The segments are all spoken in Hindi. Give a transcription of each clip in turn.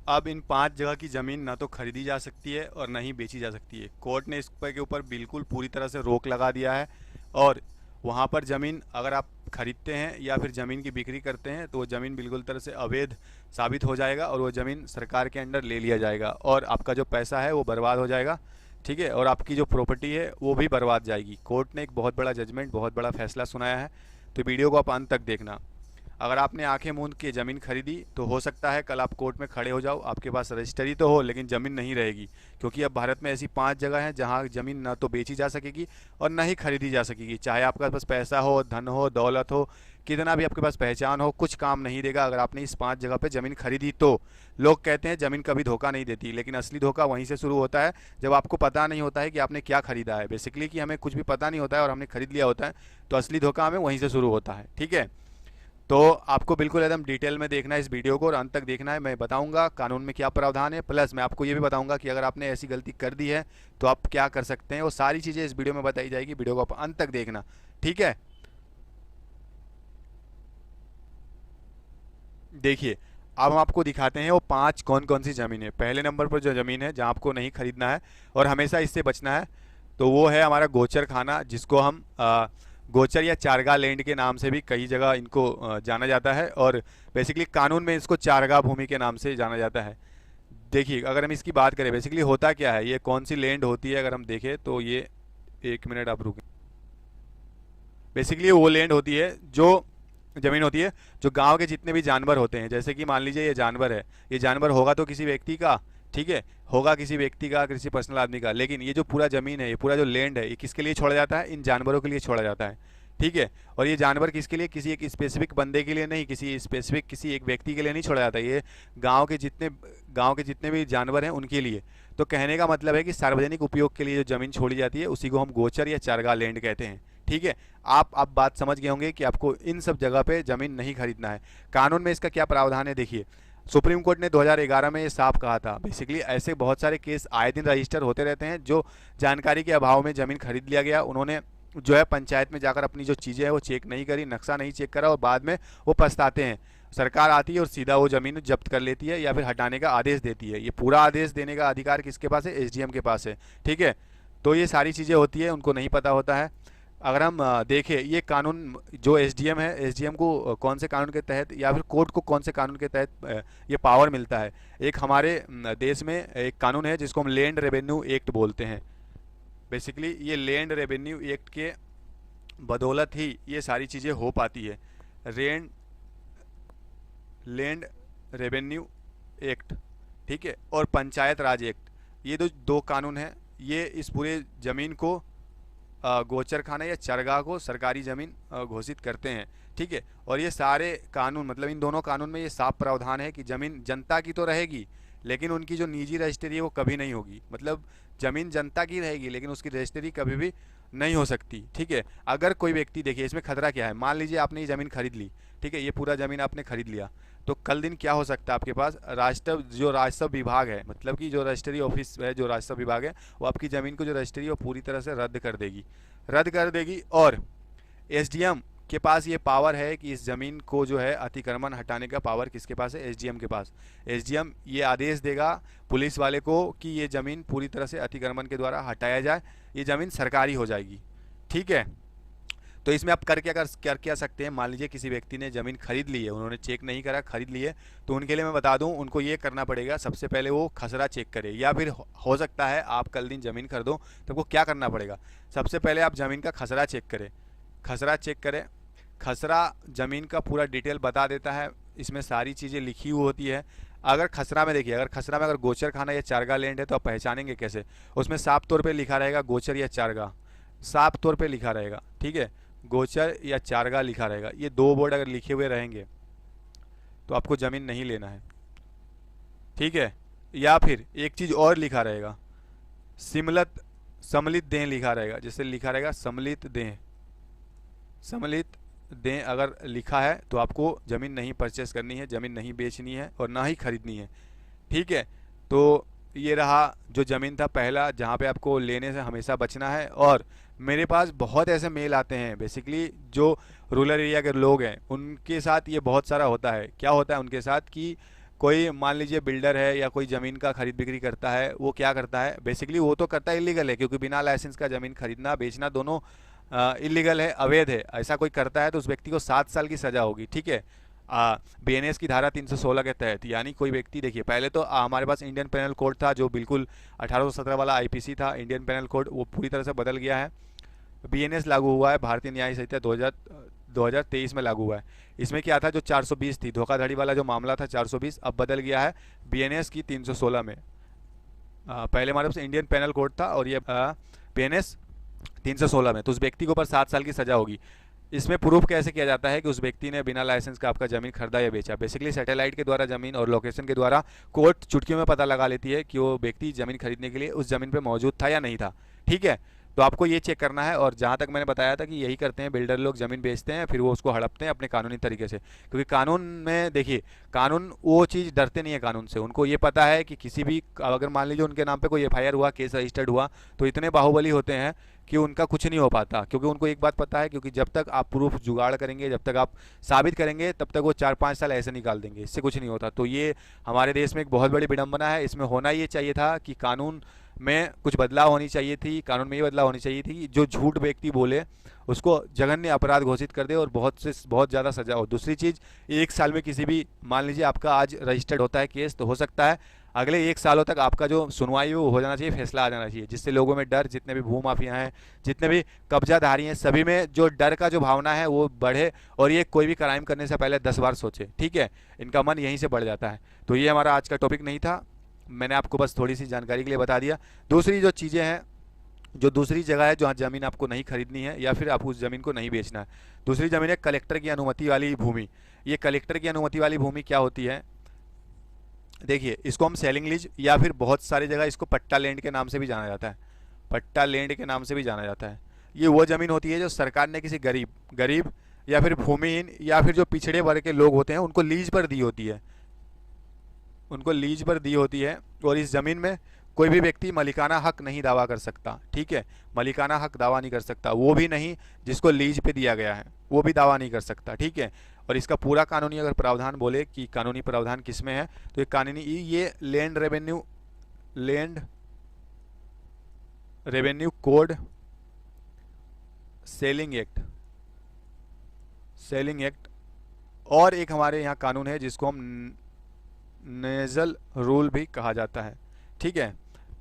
अब इन 5 जगह की ज़मीन ना तो खरीदी जा सकती है और ना ही बेची जा सकती है। कोर्ट ने इस पर के ऊपर बिल्कुल पूरी तरह से रोक लगा दिया है। और वहाँ पर ज़मीन अगर आप खरीदते हैं या फिर ज़मीन की बिक्री करते हैं तो वो ज़मीन बिल्कुल तरह से अवैध साबित हो जाएगा और वो ज़मीन सरकार के अंडर ले लिया जाएगा और आपका जो पैसा है वो बर्बाद हो जाएगा। ठीक है, और आपकी जो प्रॉपर्टी है वो भी बर्बाद जाएगी। कोर्ट ने एक बहुत बड़ा जजमेंट, बहुत बड़ा फैसला सुनाया है। तो वीडियो को आप अंत तक देखना। अगर आपने आंखें मूंद के ज़मीन खरीदी तो हो सकता है कल आप कोर्ट में खड़े हो जाओ, आपके पास रजिस्ट्री तो हो लेकिन ज़मीन नहीं रहेगी। क्योंकि अब भारत में ऐसी 5 जगह हैं जहां ज़मीन ना तो बेची जा सकेगी और ना ही खरीदी जा सकेगी। चाहे आपके पास पैसा हो, धन हो, दौलत हो, कितना भी आपके पास पहचान हो, कुछ काम नहीं देगा अगर आपने इस 5 जगह पे ज़मीन खरीदी तो। लोग कहते हैं ज़मीन कभी धोखा नहीं देती, लेकिन असली धोखा वहीं से शुरू होता है जब आपको पता नहीं होता है कि आपने क्या खरीदा है। बेसिकली कि हमें कुछ भी पता नहीं होता है और हमने खरीद लिया होता है, तो असली धोखा हमें वहीं से शुरू होता है। ठीक है, तो आपको बिल्कुल एकदम डिटेल में देखना है इस वीडियो को और अंत तक देखना है। मैं बताऊंगा कानून में क्या प्रावधान है, प्लस मैं आपको ये भी बताऊंगा कि अगर आपने ऐसी गलती कर दी है तो आप क्या कर सकते हैं। वो सारी चीज़ें इस वीडियो में बताई जाएगी, वीडियो को आप अंत तक देखना। ठीक है, देखिए अब हम आपको दिखाते हैं वो 5 कौन कौन सी ज़मीन है। पहले नंबर पर जो ज़मीन है जहाँ आपको नहीं खरीदना है और हमेशा इससे बचना है, तो वो है हमारा गोचर खाना, जिसको हम गोचर या चारगा लैंड के नाम से भी कई जगह इनको जाना जाता है। और बेसिकली कानून में इसको चारगा भूमि के नाम से जाना जाता है। देखिए अगर हम इसकी बात करें बेसिकली होता क्या है, ये कौन सी लैंड होती है, अगर हम देखें तो ये, एक मिनट आप रुकें। बेसिकली वो लैंड होती है, जो ज़मीन होती है जो गांव के जितने भी जानवर होते हैं, जैसे कि मान लीजिए ये जानवर है, ये जानवर होगा तो किसी व्यक्ति का, ठीक है, होगा किसी व्यक्ति का, किसी पर्सनल आदमी का, लेकिन ये जो पूरा ज़मीन है, ये पूरा जो लैंड है, ये किसके लिए छोड़ा जाता है, इन जानवरों के लिए छोड़ा जाता है। ठीक है, और ये जानवर किसके लिए, किसी एक स्पेसिफिक बंदे के लिए नहीं, किसी स्पेसिफिक किसी एक व्यक्ति के लिए नहीं छोड़ा जाता, ये गांव के जितने भी जानवर हैं उनके लिए। तो कहने का मतलब है कि सार्वजनिक उपयोग के लिए जो ज़मीन छोड़ी जाती है उसी को हम गोचर या चारगा लैंड कहते हैं। ठीक है, आप बात समझ गए होंगे कि आपको इन सब जगह पे ज़मीन नहीं खरीदना है। कानून में इसका क्या प्रावधान है, देखिए सुप्रीम कोर्ट ने 2011 में ये साफ कहा था। बेसिकली ऐसे बहुत सारे केस आए दिन रजिस्टर होते रहते हैं, जो जानकारी के अभाव में ज़मीन खरीद लिया गया, उन्होंने जो है पंचायत में जाकर अपनी जो चीज़ें हैं वो चेक नहीं करी, नक्शा नहीं चेक करा और बाद में वो पछताते हैं। सरकार आती है और सीधा वो ज़मीन जब्त कर लेती है या फिर हटाने का आदेश देती है। ये पूरा आदेश देने का अधिकार किसके पास है, एसडीएम के पास है। ठीक है, तो ये सारी चीज़ें होती है, उनको नहीं पता होता है। अगर हम देखें ये कानून जो एसडीएम है, एसडीएम को कौन से कानून के तहत या फिर कोर्ट को कौन से कानून के तहत ये पावर मिलता है। एक हमारे देश में एक कानून है जिसको हम लैंड रेवेन्यू एक्ट बोलते हैं। बेसिकली ये लैंड रेवेन्यू एक्ट के बदौलत ही ये सारी चीज़ें हो पाती है। लैंड लैंड रेवेन्यू एक्ट, ठीक है, और पंचायत राज एक्ट, ये दो कानून हैं, ये इस पूरे ज़मीन को गोचर खाना या चरगाह को सरकारी ज़मीन घोषित करते हैं। ठीक है, और ये सारे कानून मतलब इन दोनों कानून में ये साफ प्रावधान है कि ज़मीन जनता की तो रहेगी लेकिन उनकी जो निजी रजिस्ट्री है वो कभी नहीं होगी। मतलब ज़मीन जनता की रहेगी लेकिन उसकी रजिस्ट्री कभी भी नहीं हो सकती। ठीक है, अगर कोई व्यक्ति, देखिए इसमें खतरा क्या है, मान लीजिए आपने ये ज़मीन खरीद ली, ठीक है, ये पूरा ज़मीन आपने खरीद लिया, तो कल दिन क्या हो सकता है, आपके पास राजस्व विभाग है, मतलब कि जो रजिस्ट्री ऑफिस है, जो राजस्व विभाग है, वो आपकी ज़मीन को जो रजिस्ट्री है वो पूरी तरह से रद्द कर देगी। और एसडीएम के पास ये पावर है कि इस ज़मीन को जो है अतिक्रमण हटाने का पावर किसके पास है, एसडीएम के पास। एसडीएम ये आदेश देगा पुलिस वाले को कि ये ज़मीन पूरी तरह से अतिक्रमण के द्वारा हटाया जाए, ये ज़मीन सरकारी हो जाएगी। ठीक है, तो इसमें आप कर क्या सकते हैं, मान लीजिए किसी व्यक्ति ने ज़मीन खरीद ली है, उन्होंने चेक नहीं करा, खरीद ली है, तो उनके लिए मैं बता दूं उनको ये करना पड़ेगा, सबसे पहले वो खसरा चेक करे। या फिर हो सकता है आप कल दिन ज़मीन खरीदो तो आपको क्या करना पड़ेगा, सबसे पहले आप ज़मीन का खसरा चेक करें। खसरा चेक करें, खसरा ज़मीन का पूरा डिटेल बता देता है, इसमें सारी चीज़ें लिखी हुई होती है। अगर खसरा में देखिए, अगर खसरा में अगर गोचर खाना या चारगा लैंड है तो आप पहचानेंगे कैसे, उसमें साफ तौर पे लिखा रहेगा गोचर या चारगा, साफ तौर पे लिखा रहेगा। ठीक है, गोचर या चारगा लिखा रहेगा, ये दो बोर्ड अगर लिखे हुए रहेंगे तो आपको ज़मीन नहीं लेना है। ठीक है, या फिर एक चीज़ और लिखा रहेगा, सम्मिलित दें लिखा रहेगा, जैसे लिखा रहेगा सम्मिलित दें अगर लिखा है तो आपको ज़मीन नहीं परचेस करनी है, ज़मीन नहीं बेचनी है और ना ही खरीदनी है। ठीक है, तो ये रहा जो ज़मीन था पहला, जहाँ पे आपको लेने से हमेशा बचना है। और मेरे पास बहुत ऐसे मेल आते हैं, बेसिकली जो रूरल एरिया के लोग हैं उनके साथ ये बहुत सारा होता है। क्या होता है उनके साथ कि कोई मान लीजिए बिल्डर है या कोई ज़मीन का खरीद बिक्री करता है, वो क्या करता है बेसिकली, वो तो करता है इलीगल है, क्योंकि बिना लाइसेंस का ज़मीन खरीदना बेचना दोनों इलीगल है, अवैध है। ऐसा कोई करता है तो उस व्यक्ति को 7 साल की सज़ा होगी, ठीक है, बीएनएस की धारा 316 के तहत। यानी कोई व्यक्ति, देखिए पहले तो हमारे पास इंडियन पेनल कोड था जो बिल्कुल 1817 वाला आईपीसी था, इंडियन पेनल कोड, वो पूरी तरह से बदल गया है। बीएनएस लागू हुआ है, भारतीय न्याय संहिता 2023 में लागू हुआ है। इसमें क्या था, जो 420 थी, धोखाधड़ी वाला जो मामला था 420, अब बदल गया है बीएनएस की 316 में। पहले हमारे पास इंडियन पेनल कोड था और ये बीएनएस 316 में, तो उस व्यक्ति के ऊपर 7 साल की सजा होगी। इसमें प्रूफ कैसे किया जाता है कि उस व्यक्ति ने बिना लाइसेंस का आपका ज़मीन खरीदा या बेचा। बेसिकली सैटेलाइट के द्वारा ज़मीन और लोकेशन के द्वारा कोर्ट चुटकियों में पता लगा लेती है कि वो व्यक्ति ज़मीन खरीदने के लिए उस ज़मीन पर मौजूद था या नहीं था, ठीक है। तो आपको ये चेक करना है, और जहाँ तक मैंने बताया था कि यही करते हैं बिल्डर लोग, ज़मीन बेचते हैं फिर वो उसको हड़पते हैं अपने कानूनी तरीके से, क्योंकि कानून में देखिए, कानून वो चीज़, डरते नहीं है कानून से। उनको ये पता है कि किसी भी, अगर मान लीजिए उनके नाम पे कोई एफआईआर हुआ, केस रजिस्टर्ड हुआ, तो इतने बाहुबली होते हैं कि उनका कुछ नहीं हो पाता, क्योंकि उनको एक बात पता है, क्योंकि जब तक आप प्रूफ जुगाड़ करेंगे, जब तक आप साबित करेंगे, तब तक वो 4-5 साल ऐसे निकाल देंगे, इससे कुछ नहीं होता। तो ये हमारे देश में एक बहुत बड़ी विडंबना है। इसमें होना ये चाहिए था कि कानून में कुछ बदलाव होनी चाहिए थी, कानून में ये बदलाव होनी चाहिए थी कि जो झूठ व्यक्ति बोले उसको जघन्य अपराध घोषित कर दे और बहुत ज़्यादा सजा हो। दूसरी चीज़, 1 साल में किसी भी, मान लीजिए आपका आज रजिस्टर्ड होता है केस, तो हो सकता है अगले 1 सालों तक आपका जो सुनवाई वो हो जाना चाहिए, फैसला आ जाना चाहिए, जिससे लोगों में डर, जितने भी भू माफिया हैं, जितने भी कब्जाधारी हैं, सभी में जो डर का जो भावना है वो बढ़े, और ये कोई भी क्राइम करने से पहले 10 बार सोचे, ठीक है। इनका मन यहीं से बढ़ जाता है। तो ये हमारा आज का टॉपिक नहीं था, मैंने आपको बस थोड़ी सी जानकारी के लिए बता दिया। दूसरी जो चीज़ें हैं, जो दूसरी जगह है जहाँ ज़मीन आपको नहीं खरीदनी है या फिर आप उस ज़मीन को नहीं बेचना है, दूसरी ज़मीन है कलेक्टर की अनुमति वाली भूमि। ये कलेक्टर की अनुमति वाली भूमि क्या होती है, देखिए इसको हम सेलिंग लीज या फिर बहुत सारी जगह इसको पट्टा लैंड के नाम से भी जाना जाता है, पट्टा लैंड के नाम से भी जाना जाता है। ये वो ज़मीन होती है जो सरकार ने किसी गरीब या फिर भूमिहीन या फिर जो पिछड़े वर्ग के लोग होते हैं उनको लीज पर दी होती है, उनको लीज पर दी होती है। और इस ज़मीन में कोई भी व्यक्ति मालिकाना हक नहीं दावा कर सकता, ठीक है, मालिकाना हक दावा नहीं कर सकता, वो भी नहीं जिसको लीज पे दिया गया है, वो भी दावा नहीं कर सकता, ठीक है। और इसका पूरा कानूनी अगर प्रावधान बोले कि कानूनी प्रावधान किस में है, तो ये कानूनी, ये land revenue code, selling act, और एक हमारे यहाँ कानून है जिसको हम नेजल रूल भी कहा जाता है, ठीक है।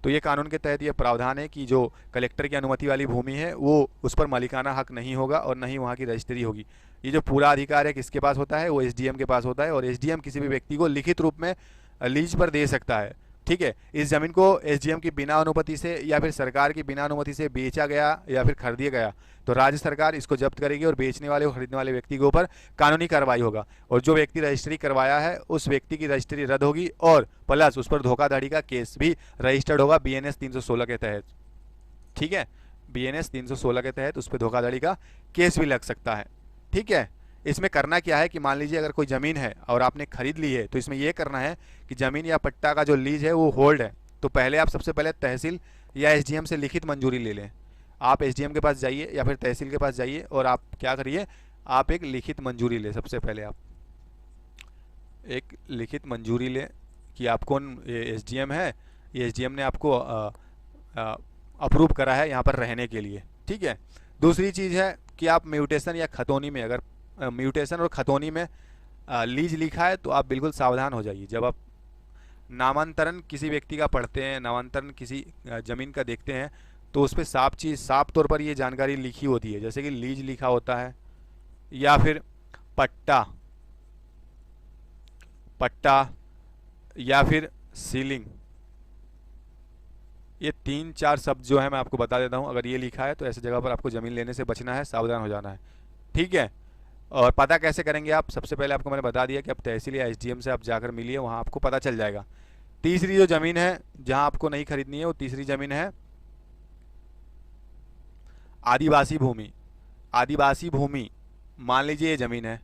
तो ये कानून के तहत ये प्रावधान है कि जो कलेक्टर की अनुमति वाली भूमि है वो, उस पर मालिकाना हक नहीं होगा और न ही वहाँ की रजिस्ट्री होगी। ये जो पूरा अधिकार है किसके पास होता है, वो एसडीएम के पास होता है, और एसडीएम किसी भी व्यक्ति को लिखित रूप में लीज पर दे सकता है, ठीक है। इस जमीन को एसडीएम की बिना अनुमति से या फिर सरकार की बिना अनुमति से बेचा गया या फिर खरीदा गया तो राज्य सरकार इसको जब्त करेगी और बेचने वाले और खरीदने वाले व्यक्ति के ऊपर कानूनी कार्रवाई होगा, और जो व्यक्ति रजिस्ट्री करवाया है उस व्यक्ति की रजिस्ट्री रद्द होगी, और प्लस उस पर धोखाधड़ी का केस भी रजिस्टर्ड होगा बीएनएस 316 के तहत, ठीक है। बीएनएस 316 के तहत उस पर धोखाधड़ी का केस भी लग सकता है, ठीक है। इसमें करना क्या है कि मान लीजिए अगर कोई ज़मीन है और आपने खरीद ली है, तो इसमें यह करना है कि ज़मीन या पट्टा का जो लीज है वो होल्ड है, तो पहले आप सबसे पहले तहसील या एसडीएम से लिखित मंजूरी ले लें। आप एसडीएम के पास जाइए या फिर तहसील के पास जाइए और आप क्या करिए, आप एक लिखित मंजूरी ले, सबसे पहले आप एक लिखित मंजूरी ले कि आप कौन एसडीएम है, ये एसडीएम ने आपको अप्रूव करा है यहाँ पर रहने के लिए, ठीक है। दूसरी चीज़ है कि आप म्यूटेशन या खतौनी में, अगर म्यूटेशन और खतौनी में लीज लिखा है तो आप बिल्कुल सावधान हो जाइए। जब आप नामांतरण किसी व्यक्ति का पढ़ते हैं, नामांतरण किसी ज़मीन का देखते हैं, तो उस पर साफ तौर पर ये जानकारी लिखी होती है, जैसे कि लीज लिखा होता है या फिर पट्टा या फिर सीलिंग। ये 3-4 शब्द जो है मैं आपको बता देता हूँ, अगर ये लिखा है तो ऐसी जगह पर आपको ज़मीन लेने से बचना है, सावधान हो जाना है, ठीक है। और पता कैसे करेंगे आप, सबसे पहले आपको मैंने बता दिया कि आप तहसील या एसडीएम से आप जाकर मिलिए, वहाँ आपको पता चल जाएगा। तीसरी जो ज़मीन है जहाँ आपको नहीं खरीदनी है, वो तीसरी ज़मीन है आदिवासी भूमि। आदिवासी भूमि, मान लीजिए ये ज़मीन है,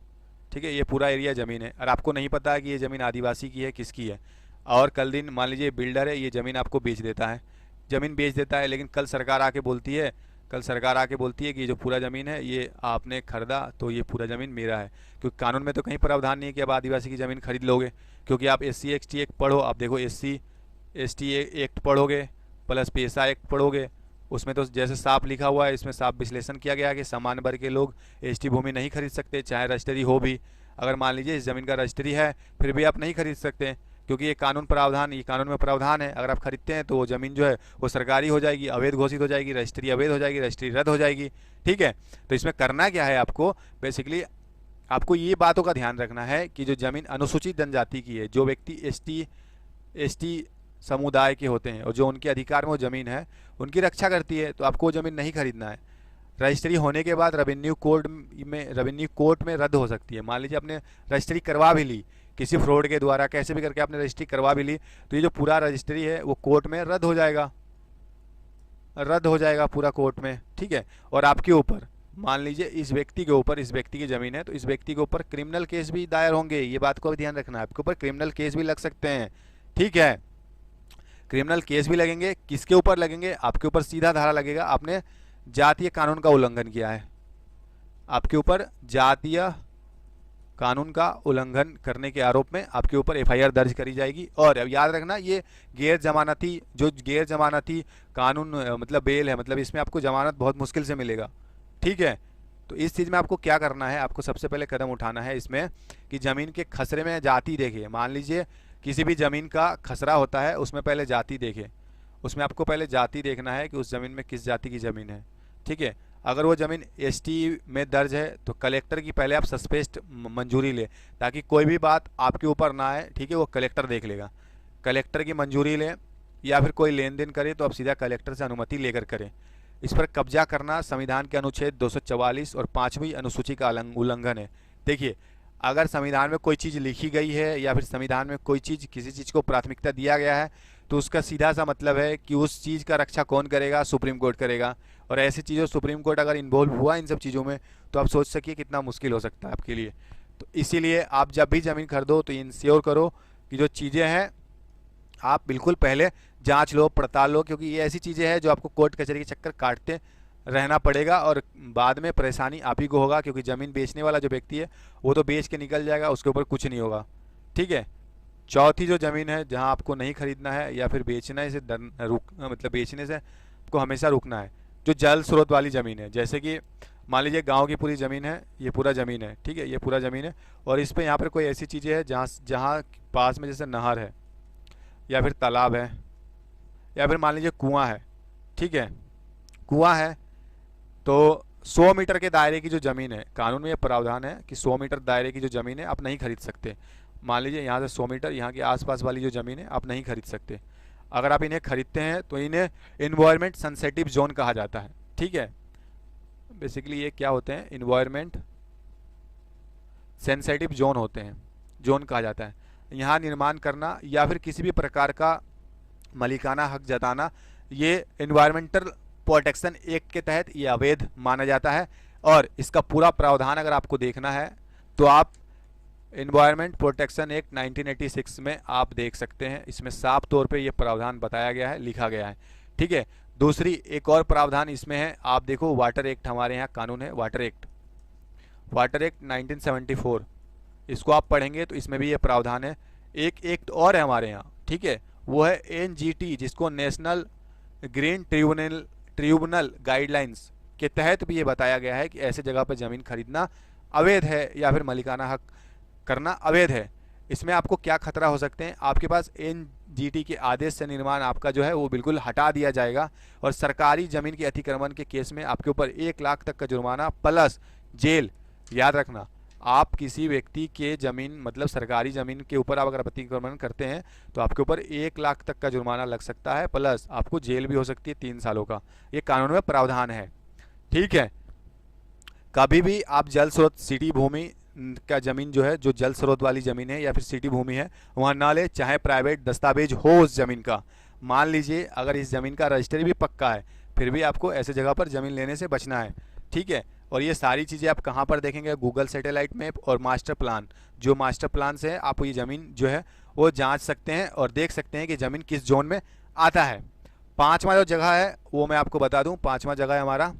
ठीक है, ये पूरा एरिया ज़मीन है, और आपको नहीं पता है कि ये ज़मीन आदिवासी की है किसकी है, और कल दिन मान लीजिए बिल्डर है, ये ज़मीन आपको बेच देता है, ज़मीन बेच देता है, लेकिन कल सरकार आके बोलती है, कल सरकार आके बोलती है कि जो पूरा ज़मीन है ये आपने खरीदा तो ये पूरा ज़मीन मेरा है, क्योंकि कानून में तो कहीं प्रावधान नहीं है कि आप आदिवासी की ज़मीन खरीद लोगे। क्योंकि आप SC/ST एक्ट पढ़ो, आप देखो SC/ST एक्ट पढ़ोगे प्लस पेशा एक्ट पढ़ोगे, उसमें तो जैसे साफ लिखा हुआ है, इसमें साफ विश्लेषण किया गया है कि सामान्य वर्ग के लोग ST भूमि नहीं खरीद सकते, चाहे रजिस्ट्री हो भी। अगर मान लीजिए इस ज़मीन का रजिस्ट्री है फिर भी आप नहीं खरीद सकते, क्योंकि ये कानून में प्रावधान है। अगर आप खरीदते हैं तो वो ज़मीन जो है वो सरकारी हो जाएगी, अवैध घोषित हो जाएगी, रजिस्ट्री अवैध हो जाएगी, रजिस्ट्री रद्द हो जाएगी। ठीक है, तो इसमें करना क्या है आपको, बेसिकली आपको ये बातों का ध्यान रखना है कि जो ज़मीन अनुसूचित जनजाति की है, जो व्यक्ति ST समुदाय के होते हैं और जो उनके अधिकार में वो ज़मीन है उनकी रक्षा करती है, तो आपको वो ज़मीन नहीं खरीदना है। रजिस्ट्री होने के बाद रेवेन्यू कोर्ट में रद्द हो सकती है। मान लीजिए आपने रजिस्ट्री करवा भी ली, किसी फ्रॉड के द्वारा कैसे भी करके आपने रजिस्ट्री करवा भी ली, तो ये जो पूरा रजिस्ट्री है वो कोर्ट में रद्द हो जाएगा पूरा कोर्ट में। ठीक है, और आपके ऊपर मान लीजिए इस व्यक्ति की ज़मीन है तो इस व्यक्ति के ऊपर क्रिमिनल केस भी दायर होंगे। ये बात को भी ध्यान रखना है, आपके ऊपर क्रिमिनल केस भी लग सकते हैं। ठीक है, क्रिमिनल केस भी लगेंगे। किसके ऊपर लगेंगे? आपके ऊपर सीधा धारा लगेगा, आपने जातीय कानून का उल्लंघन किया है। आपके ऊपर जातीय कानून का उल्लंघन करने के आरोप में आपके ऊपर FIR दर्ज करी जाएगी। और अब याद रखना, ये गैर जमानती कानून मतलब बेल है, मतलब इसमें आपको जमानत बहुत मुश्किल से मिलेगा। ठीक है, तो इस चीज़ में आपको क्या करना है, आपको सबसे पहले कदम उठाना है इसमें कि ज़मीन के खसरे में जाति देखिए। मान लीजिए किसी भी ज़मीन का खसरा होता है, उसमें पहले जाति देखें। उसमें आपको पहले जाति देखना है कि उस ज़मीन में किस जाति की ज़मीन है। ठीक है, अगर वो ज़मीन ST में दर्ज है तो कलेक्टर की पहले आप सस्पेस्ट मंजूरी ले, ताकि कोई भी बात आपके ऊपर ना आए। ठीक है, वो कलेक्टर देख लेगा। कलेक्टर की मंजूरी लें, या फिर कोई लेन देन करे तो आप सीधा कलेक्टर से अनुमति लेकर करें। इस पर कब्जा करना संविधान के अनुच्छेद 244 और 5वीं अनुसूची का उल्लंघन है। देखिए, अगर संविधान में कोई चीज़ लिखी गई है या फिर संविधान में कोई चीज़ किसी चीज़ को प्राथमिकता दिया गया है तो उसका सीधा सा मतलब है कि उस चीज़ का रक्षा कौन करेगा? सुप्रीम कोर्ट करेगा। और ऐसी चीज़ों सुप्रीम कोर्ट अगर इन्वॉल्व हुआ इन सब चीज़ों में तो आप सोच सकिए कितना मुश्किल हो सकता है आपके लिए। तो इसीलिए आप जब भी ज़मीन खरीदो तो इंश्योर करो कि जो चीज़ें हैं आप बिल्कुल पहले जांच लो, पड़ताल लो, क्योंकि ये ऐसी चीज़ें हैं जो आपको कोर्ट कचहरी के चक्कर काटते रहना पड़ेगा और बाद में परेशानी आप ही को होगा, क्योंकि ज़मीन बेचने वाला जो व्यक्ति है वो तो बेच के निकल जाएगा, उसके ऊपर कुछ नहीं होगा। ठीक है, चौथी जो ज़मीन है जहां आपको नहीं खरीदना है या फिर बेचना से मतलब बेचने से आपको हमेशा रुकना है, जो जल स्रोत वाली ज़मीन है। जैसे कि मान लीजिए गांव की पूरी ज़मीन है, ये पूरा ज़मीन है। ठीक है, ये पूरा ज़मीन है और इस पर यहाँ पर कोई ऐसी चीज़ें हैं जहाँ पास में जैसे नहर है या फिर तालाब है या फिर मान लीजिए कुआं है। ठीक है, कुआं है तो 100 मीटर के दायरे की जो ज़मीन है, कानून में ये प्रावधान है कि 100 मीटर दायरे की जो ज़मीन है आप नहीं खरीद सकते। मान लीजिए यहाँ से 100 मीटर यहाँ के आसपास वाली जो ज़मीन है आप नहीं खरीद सकते। अगर आप इन्हें खरीदते हैं तो इन्हें इन्वायरमेंट सेंसिटिव जोन कहा जाता है। ठीक है, बेसिकली ये क्या होते हैं? इन्वायरमेंट सेंसिटिव जोन होते हैं, जोन कहा जाता है। यहाँ निर्माण करना या फिर किसी भी प्रकार का मालिकाना हक जताना ये इन्वायरमेंटल प्रोटेक्शन एक्ट के तहत ये अवैध माना जाता है। और इसका पूरा प्रावधान अगर आपको देखना है तो आप इन्वायरमेंट प्रोटेक्शन एक्ट 1986 में आप देख सकते हैं। इसमें साफ तौर पे ये प्रावधान बताया गया है, लिखा गया है। ठीक है, दूसरी एक और प्रावधान इसमें है, आप देखो वाटर एक्ट हमारे यहाँ कानून है, वाटर एक्ट 1974, इसको आप पढ़ेंगे तो इसमें भी ये प्रावधान है। एक एक्ट और है हमारे यहाँ, ठीक है, वो है NGT, जिसको नेशनल ग्रीन ट्रिब्यूनल गाइडलाइंस के तहत भी ये बताया गया है कि ऐसे जगह पर ज़मीन खरीदना अवैध है या फिर मालिकाना हक करना अवैध है। इसमें आपको क्या खतरा हो सकते हैं? आपके पास NGT के आदेश से निर्माण आपका जो है वो बिल्कुल हटा दिया जाएगा और सरकारी ज़मीन के अतिक्रमण के केस में आपके ऊपर 1 लाख तक का जुर्माना प्लस जेल। याद रखना, आप किसी व्यक्ति के ज़मीन मतलब सरकारी ज़मीन के ऊपर आप अगर अतिक्रमण करते हैं तो आपके ऊपर 1 लाख तक का जुर्माना लग सकता है, प्लस आपको जेल भी हो सकती है 3 सालों का। ये कानून में प्रावधान है। ठीक है, कभी भी आप जल स्रोत सिटी भूमि का ज़मीन जो है, जो जल स्रोत वाली ज़मीन है या फिर सिटी भूमि है, वहाँ ना ले, चाहे प्राइवेट दस्तावेज हो उस ज़मीन का। मान लीजिए अगर इस ज़मीन का रजिस्ट्री भी पक्का है फिर भी आपको ऐसे जगह पर ज़मीन लेने से बचना है। ठीक है, और ये सारी चीज़ें आप कहाँ पर देखेंगे? गूगल सैटेलाइट मैप और मास्टर प्लान। जो मास्टर प्लान से आप ये ज़मीन जो है वो जांच सकते हैं और देख सकते हैं कि ज़मीन किस जोन में आता है। पांचवा जो जगह है वो मैं आपको बता दूं, पांचवा जगह है हमारा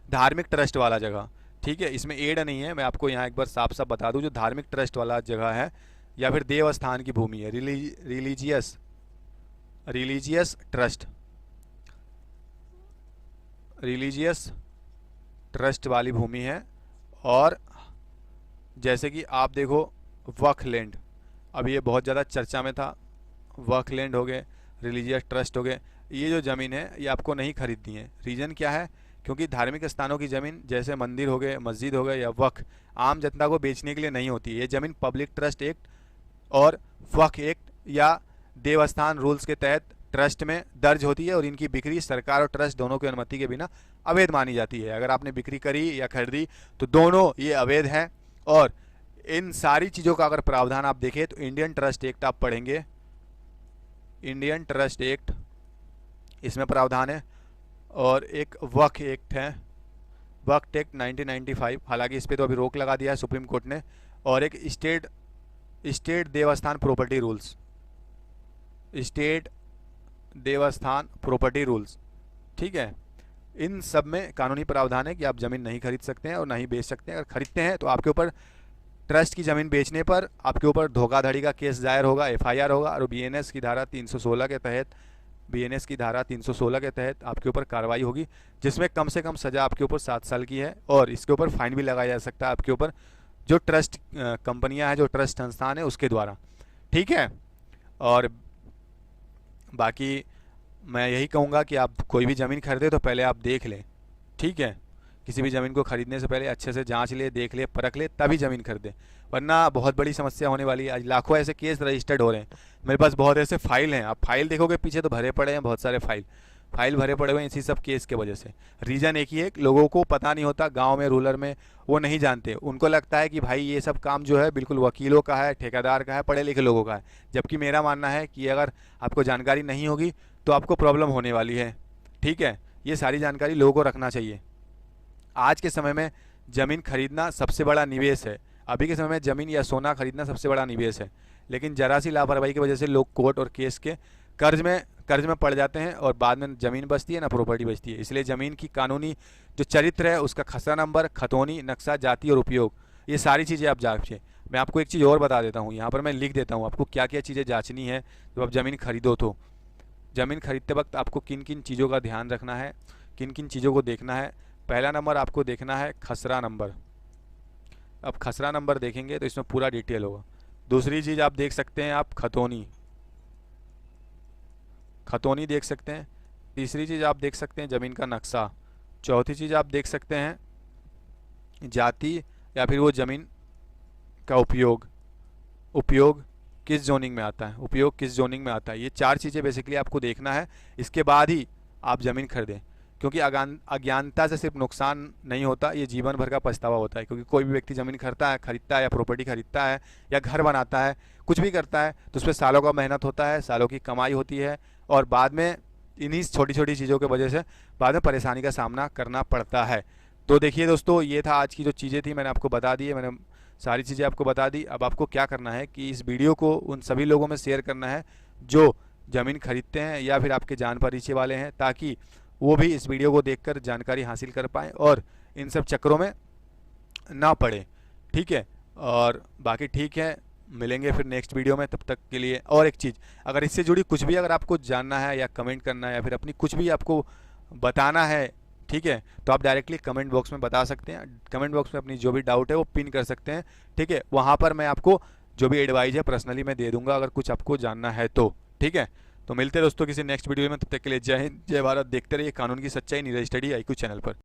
धार्मिक ट्रस्ट वाला जगह। ठीक है, इसमें एड नहीं है, मैं आपको यहाँ एक बार साफ साफ बता दूं, जो धार्मिक ट्रस्ट वाला जगह है या फिर देवस्थान की भूमि है, रिलीजियस ट्रस्ट, रिलीजियस ट्रस्ट वाली भूमि है। और जैसे कि आप देखो वक्फ लैंड, अब ये बहुत ज़्यादा चर्चा में था, वक्फ लैंड हो गए, रिलीजियस ट्रस्ट हो गए, ये जो ज़मीन है ये आपको नहीं खरीदनी है। रीज़न क्या है? क्योंकि धार्मिक स्थानों की ज़मीन जैसे मंदिर हो गए, मस्जिद हो गए या वक्फ आम जनता को बेचने के लिए नहीं होती। ये ज़मीन पब्लिक ट्रस्ट एक्ट और वक्फ एक्ट या देवस्थान रूल्स के तहत ट्रस्ट में दर्ज होती है और इनकी बिक्री सरकार और ट्रस्ट दोनों की अनुमति के बिना अवैध मानी जाती है। अगर आपने बिक्री करी या खरीदी तो दोनों ये अवैध हैं। और इन सारी चीज़ों का अगर प्रावधान आप देखें तो इंडियन ट्रस्ट एक्ट आप पढ़ेंगे, इंडियन ट्रस्ट एक्ट इसमें प्रावधान है, और एक वक्फ एक्ट है, वक्फ एक्ट 1995, हालांकि इस पर तो अभी रोक लगा दिया है सुप्रीम कोर्ट ने, और एक स्टेट देवस्थान प्रॉपर्टी रूल्स, स्टेट देवस्थान प्रॉपर्टी रूल्स। ठीक है, इन सब में कानूनी प्रावधान है कि आप ज़मीन नहीं खरीद सकते हैं और नहीं बेच सकते हैं। अगर खरीदते हैं तो आपके ऊपर ट्रस्ट की ज़मीन बेचने पर आपके ऊपर धोखाधड़ी का केस दायर होगा, एफआईआर होगा, और बीएनएस की धारा 316 के तहत, बीएनएस की धारा 316 के तहत आपके ऊपर कार्रवाई होगी, जिसमें कम से कम सज़ा आपके ऊपर 7 साल की है और इसके ऊपर फाइन भी लगाया जा सकता है आपके ऊपर, जो ट्रस्ट कंपनियां हैं, जो ट्रस्ट संस्थान है उसके द्वारा। ठीक है, और बाकी मैं यही कहूँगा कि आप कोई भी ज़मीन खरीदे तो पहले आप देख लें। ठीक है, किसी भी ज़मीन को खरीदने से पहले अच्छे से जांच ले, देख ले, परख ले, तभी ज़मीन खरीदें, वरना बहुत बड़ी समस्या होने वाली है। आज लाखों ऐसे केस रजिस्टर्ड हो रहे हैं, मेरे पास बहुत ऐसे फाइल हैं, आप फाइल देखोगे पीछे तो भरे पड़े हैं, बहुत सारे फाइल भरे पड़े हुए हैं इसी सब केस के वजह से। रीज़न एक ही है, लोगों को पता नहीं होता, गांव में रूरल में वो नहीं जानते, उनको लगता है कि भाई ये सब काम जो है बिल्कुल वकीलों का है, ठेकेदार का है, पढ़े लिखे लोगों का है। जबकि मेरा मानना है कि अगर आपको जानकारी नहीं होगी तो आपको प्रॉब्लम होने वाली है। ठीक है, ये सारी जानकारी लोगों को रखना चाहिए। आज के समय में ज़मीन खरीदना सबसे बड़ा निवेश है, अभी के समय में ज़मीन या सोना खरीदना सबसे बड़ा निवेश है, लेकिन ज़रा सी लापरवाही की वजह से लोग कोर्ट और केस के कर्ज में पड़ जाते हैं और बाद में ज़मीन बचती है ना प्रॉपर्टी बचती है। इसलिए ज़मीन की कानूनी जो चरित्र है, उसका खसरा नंबर, खतौनी, नक्शा, जाति और उपयोग, ये सारी चीज़ें आप जांचिए। मैं आपको एक चीज़ और बता देता हूँ, यहाँ पर मैं लिख देता हूँ आपको क्या क्या चीज़ें जांचनी है जब आप ज़मीन खरीदो। तो ज़मीन खरीदते वक्त आपको किन किन चीज़ों का ध्यान रखना है, किन किन चीज़ों को देखना है। पहला नंबर आपको देखना है खसरा नंबर। अब खसरा नंबर देखेंगे तो इसमें पूरा डिटेल होगा। दूसरी चीज़ आप देख सकते हैं आप खतौनी देख सकते हैं। तीसरी चीज़ आप देख सकते हैं ज़मीन का नक्शा। चौथी चीज़ आप देख सकते हैं जाति या फिर वो ज़मीन का उपयोग किस जोनिंग में आता है, उपयोग किस जोनिंग में आता है। ये 4 चीज़ें बेसिकली आपको देखना है, इसके बाद ही आप ज़मीन खरीदें। क्योंकि अज्ञानता से सिर्फ नुकसान नहीं होता, ये जीवन भर का पछतावा होता है। क्योंकि कोई भी व्यक्ति ज़मीन खरीदता है या प्रॉपर्टी खरीदता है या घर बनाता है, कुछ भी करता है, तो उस पर सालों का मेहनत होता है, सालों की कमाई होती है, और बाद में इन्हीं छोटी छोटी चीज़ों की वजह से बाद में परेशानी का सामना करना पड़ता है। तो देखिए दोस्तों, ये था आज की जो चीज़ें थी, मैंने आपको बता दी है, मैंने सारी चीज़ें आपको बता दी। अब आपको क्या करना है कि इस वीडियो को उन सभी लोगों में शेयर करना है जो ज़मीन खरीदते हैं या फिर आपके जान परिचय वाले हैं, ताकि वो भी इस वीडियो को देखकर जानकारी हासिल कर पाएँ और इन सब चक्करों में ना पड़े। ठीक है, और बाकी ठीक है, मिलेंगे फिर नेक्स्ट वीडियो में, तब तक के लिए। और एक चीज़, अगर इससे जुड़ी कुछ भी अगर आपको जानना है या कमेंट करना है या फिर अपनी कुछ भी आपको बताना है, ठीक है, तो आप डायरेक्टली कमेंट बॉक्स में बता सकते हैं। कमेंट बॉक्स में अपनी जो भी डाउट है वो पिन कर सकते हैं। ठीक है, वहाँ पर मैं आपको जो भी एडवाइस है पर्सनली मैं दे दूंगा, अगर कुछ आपको जानना है तो। ठीक है, तो मिलते हैं दोस्तों किसी नेक्स्ट वीडियो में, तब तक के लिए जय हिंद, जय भारत। देखते रहिए कानून की सच्चाई नीरज स्टडी IQ चैनल पर।